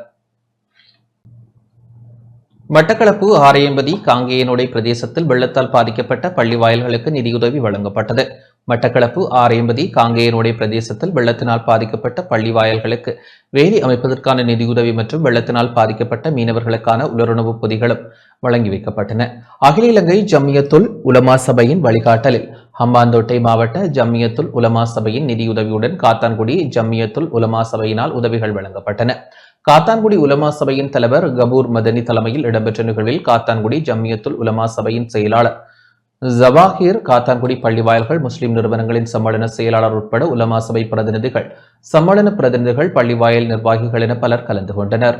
மட்டக்களப்பு ஆரையம்பதி காங்கேயனுடைய பிரதேசத்தில் வெள்ளத்தால் பாதிக்கப்பட்ட பள்ளி வாயில்களுக்கு நிதியுதவி வழங்கப்பட்டது. மட்டக்களப்பு ஆரையம்பதி காங்கேயனுடைய பிரதேசத்தில் வெள்ளத்தினால் பாதிக்கப்பட்ட பள்ளி வாயில்களுக்கு வேலி அமைப்பதற்கான நிதியுதவி மற்றும் வெள்ளத்தினால் பாதிக்கப்பட்ட மீனவர்களுக்கான உலருணவு பொதிகளும் வழங்கி வைக்கப்பட்டன. அகில இலங்கை ஜம்மியத்துல் உலமா சபையின் வழிகாட்டலில் ஹம்பாந்தோட்டை மாவட்ட ஜம்மியத்துல் உலமா சபையின் நிதியுதவியுடன் காத்தான்குடி ஜம்மியத்துல் உலமா சபையினால் உதவிகள் வழங்கப்பட்டன. காத்தான்குடி உலமா சபையின் தலைவர் கபூர் மதனி தலைமையில் இடம்பெற்ற நிகழ்வில் காத்தான்குடி ஜம்மியத்துல் உலமா சபையின் செயலாளர் ஜவாஹிர், காத்தான்குடி பள்ளி வாயில்கள் முஸ்லிம் நிறுவனங்களின் சம்மேளன செயலாளர் உட்பட உலமா சபை பிரதிநிதிகள், சம்மேளன பிரதிநிதிகள், பள்ளி வாயில் நிர்வாகிகள் என பலர் கலந்து கொண்டனர்.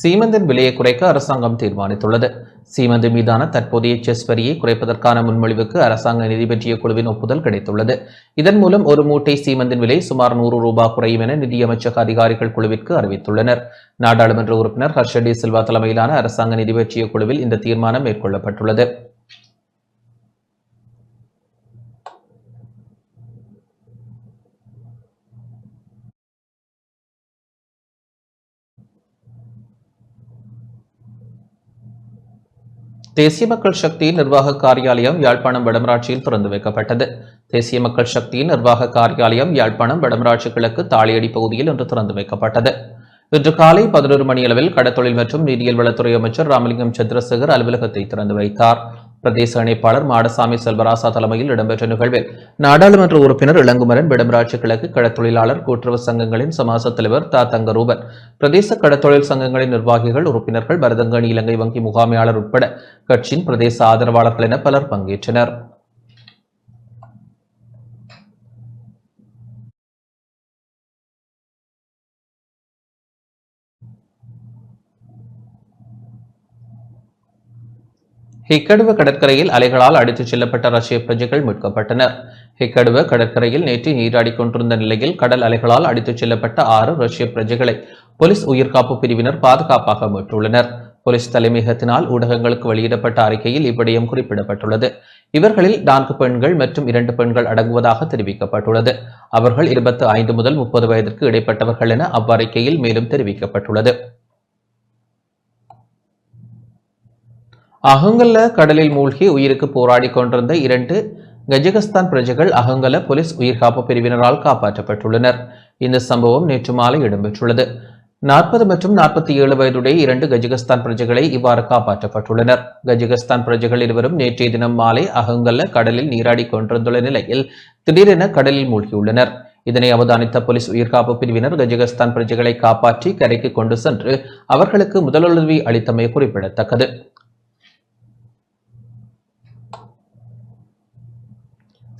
சீமெந்தின் விலையை குறைக்க அரசாங்கம் தீர்மானித்துள்ளது. சீமெந்து மீதான தற்போதைய செஸ் வரியை குறைப்பதற்கான முன்மொழிவுக்கு அரசாங்க நிதி பற்றிய குழுவின் ஒப்புதல் கிடைத்துள்ளது. இதன் மூலம் ஒரு மூட்டை சீமெந்தின் விலை சுமார் 100 ரூபாய் குறையும் என நிதியமைச்சக அதிகாரிகள் குழுவிற்கு அறிவித்துள்ளனர். நாடாளுமன்ற உறுப்பினர் ஹர்ஷடி சில்வா தலைமையிலான அரசாங்க நிதி பற்றிய குழுவில் இந்த தீர்மானம் மேற்கொள்ளப்பட்டுள்ளது. தேசிய மக்கள் சக்தியின் நிர்வாக காரியாலயம் யாழ்ப்பாணம் வடமராட்சியில் திறந்து வைக்கப்பட்டது. தேசிய மக்கள் சக்தியின் நிர்வாக காரியாலயம் யாழ்ப்பாணம் வடமராட்சி கிழக்கு தாளியடி பகுதியில் இன்று திறந்து வைக்கப்பட்டது. இன்று காலை 11 மணியளவில் கடத்தொழில் மற்றும் நீரியல் வளத்துறை அமைச்சர் ராமலிங்கம் சந்திரசேகர் அலுவலகத்தை திறந்து வைத்தார். பிரதேச இணைப்பாளர் மாடசாமி செல்வராசா தலைமையில் இடம்பெற்ற நிகழ்வில் நாடாளுமன்ற உறுப்பினர் இளங்குமரன், வடமராட்சி கிழக்கு கடத்தொழிலாளர் கூட்டுறவு சங்கங்களின் சமாச தலைவர் தங்கரூபன், பிரதேச கடத்தொழில் சங்கங்களின் நிர்வாகிகள், உறுப்பினர்கள், பரதங்கணி இலங்கை வங்கி முகாமையாளர் உட்பட கட்சியின் பிரதேச ஆதரவாளர்கள் என பலர் பங்கேற்றனர். ஹிக்கடுவ கடற்கரையில் அலைகளால் அடித்துச் செல்லப்பட்ட ரஷ்ய பிரஜைகள் மீட்கப்பட்டனர். ஹிக்கடுவ கடற்கரையில் நேற்று நீராடிக் கொண்டிருந்த நிலையில் கடல் அலைகளால் அடித்துச் செல்லப்பட்ட 6 ரஷ்ய பிரஜைகளை போலீஸ் உயிர்காப்பு பிரிவினர் பாதுகாப்பாக மீட்டுள்ளனர். போலீஸ் தலைமையகத்தினால் ஊடகங்களுக்கு வெளியிடப்பட்ட அறிக்கையில் இவ்விடயம் குறிப்பிடப்பட்டுள்ளது. இவர்களில் 4 பெண்கள் மற்றும் 2 பெண்கள் அடங்குவதாக தெரிவிக்கப்பட்டுள்ளது. அவர்கள் 25 முதல் 30 வயதிற்கு இடைப்பட்டவர்கள் என அவ்வறிக்கையில் மேலும் தெரிவிக்கப்பட்டுள்ளது. அகங்கல்ல கடலில் மூழ்கி உயிருக்கு போராடி கொண்டிருந்த 2 கஜகஸ்தான் பிரஜைகள் அகங்கல்ல போலீஸ் உயிர்காப்பு பிரிவினரால் காப்பாற்றப்பட்டுள்ளனர். இந்த சம்பவம் நேற்று மாலை இடம்பெற்றுள்ளது. 40 மற்றும் 47 வயதுடைய 2 கஜகஸ்தான் பிரஜைகளை இவ்வாறு காப்பாற்றப்பட்டுள்ளனர். கஜகஸ்தான் பிரஜைகள் இருவரும் நேற்றைய தினம் மாலை அகங்கல்ல கடலில் நீராடி கொண்டிருந்துள்ள நிலையில் திடீரென கடலில் மூழ்கியுள்ளனர். இதனை அவதானித்த போலீஸ் உயிர்காப்பு பிரிவினர் கஜகஸ்தான் பிரஜைகளை காப்பாற்றி கரைக்கு கொண்டு சென்று அவர்களுக்கு முதலுதவி அளித்தமை குறிப்பிடத்தக்கது.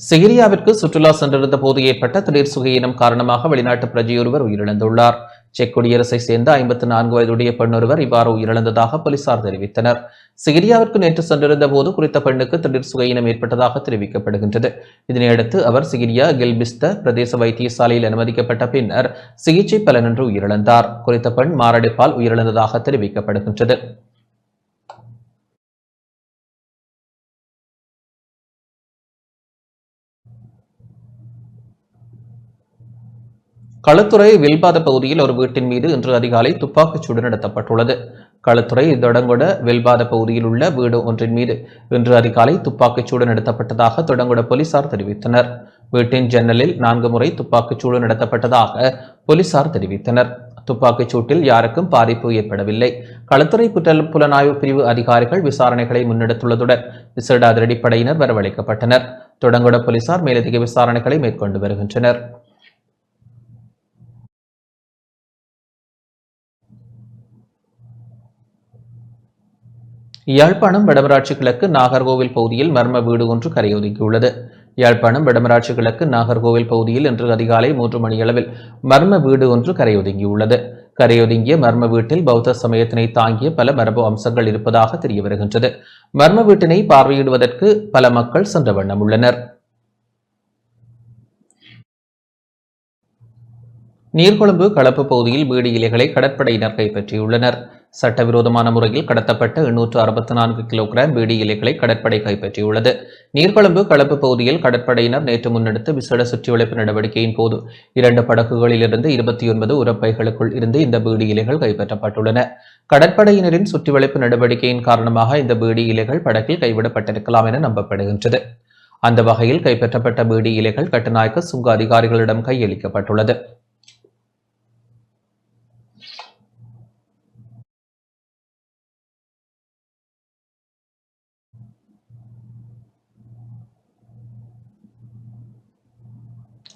சிரியாவிற்கு சுற்றுலா சென்றிருந்த போது ஏற்பட்ட திடீர் சுகையினம் காரணமாக வெளிநாட்டு பிரஜையொருவர் உயிரிழந்துள்ளார். செக் குடியரசை சேர்ந்த 54 வயதுடைய பெண்ணொருவர் இவ்வாறு உயிரிழந்ததாக போலீசார் தெரிவித்தனர். சிரியாவிற்கு நேற்று சென்றிருந்த போது குறித்த பெண்ணுக்கு திடீர் சுகையினம் ஏற்பட்டதாக தெரிவிக்கப்படுகின்றது. இதனையடுத்து அவர் சிரியா கெல்பிஸ்த பிரதேச வைத்தியசாலையில் அனுமதிக்கப்பட்ட பின்னர் சிகிச்சை பலனின்றி உயிரிழந்தார். குறித்த பெண் மாரடைப்பால் உயிரிழந்ததாக தெரிவிக்கப்படுகின்றது. களுத்துறை வெல்பாத பகுதியில் ஒரு வீட்டின் மீது இன்று அதிகாலை துப்பாக்கிச்சூடு நடத்தப்பட்டுள்ளது. களுத்துறை தொடங்கொட வெல்பாத பகுதியில் உள்ள வீடு ஒன்றின் மீது இன்று அதிகாலை துப்பாக்கிச்சூடு நடத்தப்பட்டதாக தொடங்கொட போலீசார் தெரிவித்தனர். வீட்டின் ஜன்னலில் 4 முறை துப்பாக்கிச்சூடு நடத்தப்பட்டதாக போலீசார் தெரிவித்தனர். துப்பாக்கிச்சூட்டில் யாருக்கும் பாதிப்பு ஏற்படவில்லை. களுத்துறை புலனாய்வு பிரிவு அதிகாரிகள் விசாரணைகளை முன்னெடுத்துள்ளதுடன் விசேட அதிரடிப்படையினர் வரவழைக்கப்பட்டனர். தொடங்கொட போலீசார் மேலதிக விசாரணைகளை மேற்கொண்டு வருகின்றனர். யாழ்ப்பாணம் வடமராட்சி கிழக்கு நாகர்கோவில் பகுதியில் மர்ம வீடு ஒன்று கரையொதுங்கியுள்ளது. யாழ்ப்பாணம் வடமராட்சி கிழக்கு நாகர்கோவில் பகுதியில் இன்று அதிகாலை 3 மணியளவில் மர்ம வீடு ஒன்று கரையொதுங்கியுள்ளது. கரையொதுங்கிய மர்ம வீட்டில் பௌத்த சமயத்தினை தாங்கிய பல மரபு அம்சங்கள் இருப்பதாக தெரிய வருகின்றது. மர்ம வீட்டினை பார்வையிடுவதற்கு பல மக்கள் சென்ற வண்ணம் உள்ளனர். நீர்கொழும்பு களப்பு பகுதியில் பீடி இலைகளை கடற்படையினர் கைப்பற்றியுள்ளனர். சட்டவிரோதமான முறையில் கடத்தப்பட்ட 864 கிலோகிராம் பீடி இலைகளை கடற்படை கைப்பற்றியுள்ளது. நீர்கொழும்பு களப்பு பகுதியில் கடற்படையினர் நேற்று முன்னெடுத்த விசேட சுற்றிவளைப்பு நடவடிக்கையின் போது 2 படகுகளிலிருந்து 29 உரப்பைகளுக்குள் இருந்து இந்த பீடி இலைகள் கைப்பற்றப்பட்டுள்ளன. கடற்படையினரின் சுற்றிவளைப்பு நடவடிக்கையின் காரணமாக இந்த பீடி இலைகள் படகில் கைவிடப்பட்டிருக்கலாம் என நம்பப்படுகின்றது. அந்த வகையில் கைப்பற்றப்பட்ட பீடி இலைகள் கட்டுநாயக்க சுங்க அதிகாரிகளிடம் கையளிக்கப்பட்டுள்ளது.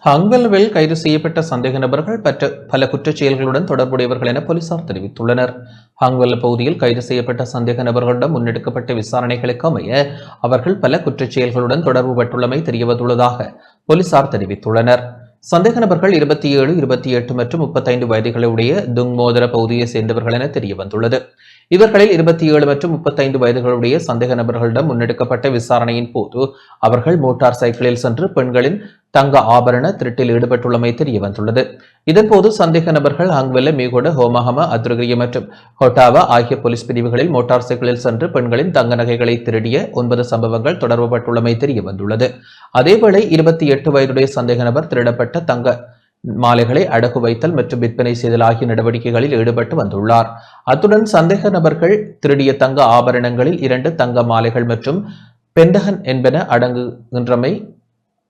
ஹங்கல்வில் கைது செய்யப்பட்ட சந்தேக நபர்கள் பல குற்றச் செயல்களுடன் தொடர்புடையவர்கள் என போலீசார் தெரிவித்துள்ளனர். ஹங்கல் பகுதியில் கைது செய்யப்பட்ட சந்தேக நபர்களிடம் முன்னெடுக்கப்பட்ட விசாரணைகளுக்கு அமைய அவர்கள் பல குற்றச் செயல்களுடன் தொடர்பு பட்டுள்ளமை தெரியவந்துள்ளதாக போலீசார் தெரிவித்துள்ளனர். சந்தேக நபர்கள் 27, 28 மற்றும் 35 வயதுகளுடைய துங்மோதர பகுதியை சேர்ந்தவர்கள் என தெரியவந்துள்ளது. இவர்களில் 27 மற்றும் 35 வயதுகளுடைய சந்தேக நபர்களிடம் முன்னெடுக்கப்பட்ட விசாரணையின் போது அவர்கள் மோட்டார் சைக்கிளில் சென்று பெண்களின் தங்க ஆபரண திருட்டில் ஈடுபட்டுள்ளமை தெரியவந்துள்ளது. இதன்போது சந்தேக நபர்கள் ஹங்வெல்ல, மீகொட, ஹோமஹம, அத்ருகிரிய மற்றும் ஹொட்டாவா ஆகிய போலீஸ் பிரிவுகளில் மோட்டார் சைக்கிளில் சென்று பெண்களின் தங்க நகைகளை திருடிய 9 சம்பவங்கள் தொடர்புபட்டுள்ளமை தெரியவந்துள்ளது. அதேவேளை 28 வயதுடைய சந்தேக நபர் திருடப்பட்ட தங்க மாலைகளை அடகு வைத்தல் மற்றும் விற்பனை செய்தல் ஆகிய நடவடிக்கைகளில் ஈடுபட்டு வந்துள்ளார். அத்துடன் சந்தேக நபர்கள் திருடிய தங்க ஆபரணங்களில் 2 தங்க மாலைகள் மற்றும் பெண்டகன் என்பன அடங்குகின்றமை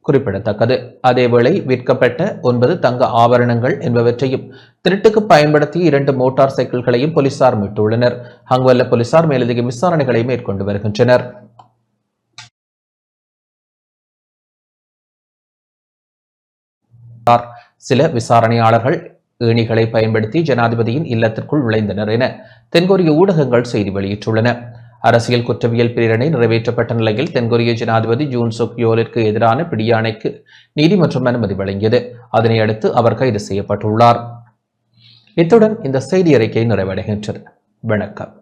குறிப்பிடத்தக்கது. அதேவேளை விற்கப்பட்ட 9 தங்க ஆபரணங்கள் என்பவற்றையும் திருட்டுக்கு பயன்படுத்திய 2 மோட்டார் சைக்கிள்களையும் போலீசார் மீட்டுள்ளனர். ஹங்வல்ல போலீசார் மேலதிக விசாரணைகளை மேற்கொண்டு வருகின்றனர். சில விசாரணையாளர்கள் ஏணிகளை பயன்படுத்தி ஜனாதிபதியின் இல்லத்திற்குள் நுழைந்தனர் என தென்கொரிய ஊடகங்கள் செய்தி வெளியிட்டுள்ளன. அரசியல் குற்றவியல் பிரேரணை நிறைவேற்றப்பட்ட நிலையில் தென்கொரிய ஜனாதிபதி ஜூன் சுக் யோலிற்கு எதிரான பிடியாணைக்கு நீதிமன்றம் அனுமதி வழங்கியது. அதனை அடுத்து அவர் கைது செய்யப்பட்டுள்ளார். இத்துடன் இந்த செய்தி அறிக்கை நிறைவடைகின்றது. வணக்கம்.